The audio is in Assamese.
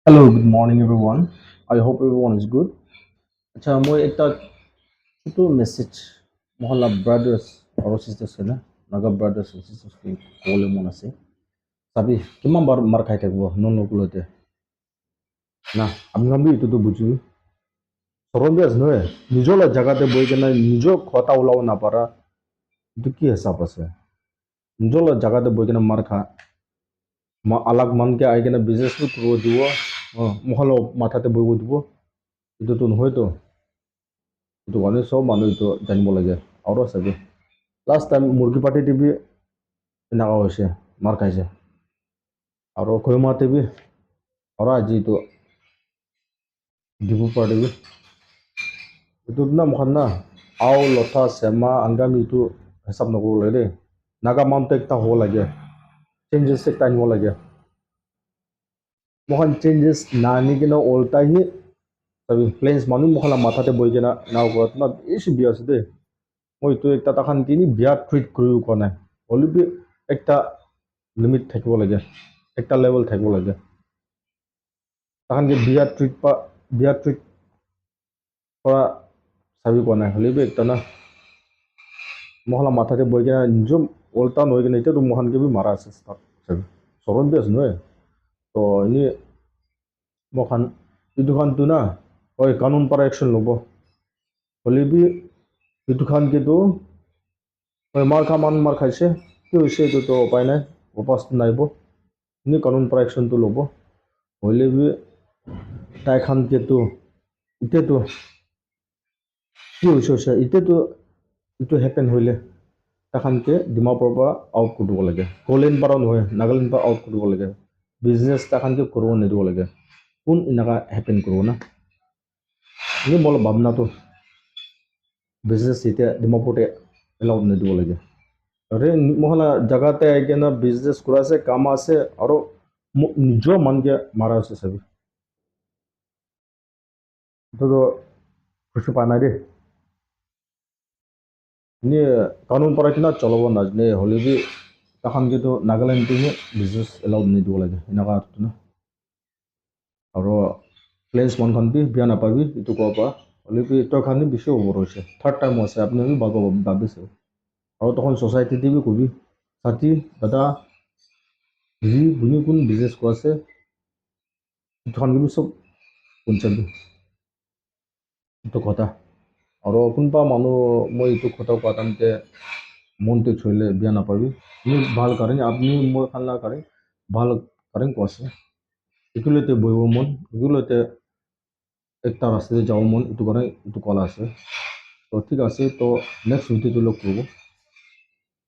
Hello, good morning everyone. I hope everyone is good. আচ্ছা মই একটা ছোট মেসেজ মহল্লা ব্রাদার্স আৰু সিস্টাৰ্স না নাগা ব্ৰাদাৰ্স আৰু সিস্টাৰ্স ক'বলৈ মন আছে চাবি কিমান বাৰ মাৰ খাই থাকিব নকলোতে না আমি এইটোতো বুজিবি চৰম আছে নহয় নিজৰ জেগাতে বহি কেনে নিজৰ কথা ওলাব নাপাৰা এইটো কি হিচাপ আছে নিজৰ জেগাতে বহি কেনে মাৰ খা আলাগ মানকে আহি কেনে বিজনেছটো কৰিব দিব মহল্লা মাথাতে বহিব দিব এইটোতো নহয়তো itu কাৰণে চব মানুহ এইটো জানিব লাগে আৰু চাবি লাষ্ট টাইম মুৰ্গী পাতি টিভি এনেকুৱা হৈছে মাৰ খাইছে আৰু কহিমা টিভি আৰু আজি এইটো ডিব্ৰুগড় টিভি এইটোত না মুখান না আও লতা চেমা আংগামি এইটো হিচাপ নকৰিব লাগে দেই নাগা মাউণ্ট একটা হ'ব লাগে চেঞ্জেছ একটা আনিব লাগে মুখান চেঞ্জেছ নানি কিনে ওলটাহি চাবি প্লেন্স মানুহ মুখান মাথাতে বহি কিনে নাও কৰাত না বেছি বিয়া আছে দেই মই এইটো একটা তাখান তিনি বিয়া ট্ৰিট কৰিব কোৱা নাই হ'লেও একটা লিমিট থাকিব লাগে একটা লেভেল থাকিব লাগে তাখানকে বিয়া ট্ৰিট কৰা চাবি কোৱা নাই হ'লেও একটা না মহলা মাথাতে বহি কিনে নিজৰ ওল্টা নৈ কিনে এতিয়াতো মহানকে মাৰা আছে চাবি চৰণ দি আছে নহয় তো এনেই মখান এইটো খানটো না হয় কানুন পৰা একশ্যন ল'ব হ'লেও এইটো খানকেতো মাৰ খাইছে কি হৈছে এইটোতো উপায় নাই উপাসটো নাইব এনেই কানুন পৰা একশ্যনটো ল'ব হ'লেও তাই খানকেতো এতিয়াতো কি হৈছে এতিয়াতো এইটো হেপেন হ'লে তাখানকে ডিমাপুৰৰ পৰা আউট কৰিব লাগে কলেন পৰা নহয় নাগালেণ্ড পৰা আউট কৰিব লাগে বিজনেছ তাখানকে কৰিব নিদিব লাগে কোন এনেকুৱা হেপেন কৰিব না এনেই মোৰ ভাৱনাটো বিজনেছ এতিয়া ডিমাপুৰতে এলাউড নিদিব লাগে আৰে মহলা জেগাতে আহি কিনে বিজনেছ কৰা আছে কাম আছে আৰু নিজৰ মানুহকে মাৰা আছে চাবি এইটোতো খুচি পোৱা নাই দেই এনেই কানুন পৰা কিনা চলাব নাজানে হ'লেও তাখানকেতো নাগালেণ্ডটোহে বিজনেছ এলাউড নিদিব লাগে এনেকুৱা না আৰু প্লেন্স মানুহখন বিয়া নাপাবি এইটো ক'ব পৰা হ'লেও তই খানি বেছি অভাৰ হৈছে থাৰ্ড টাইম আছে আপুনি ভাবিছে আৰু তখন ছ'চাইটিতে কবি ছাতি দাদা হেৰি বুনি কোন বিজনেছ কৰাছে তখন চব শুনচাবি এইটো কথা আৰু কোনোবা মানুহ মই এইটো কথা কোৱা টাইমতে মনটো চলিলে বিয়া নাপাবি ভাল কাৰণে আপুনি মই খানা কাৰণে ভাল কাৰণে কোৱাছে এগুলোতে বহিব মন এগুলোতে একটা রাস্তাতে যাওয়ার মন একটু করে একটু কলা আছে তো ঠিক আছে তো নেক্সট ভিডিওতে লগ করবো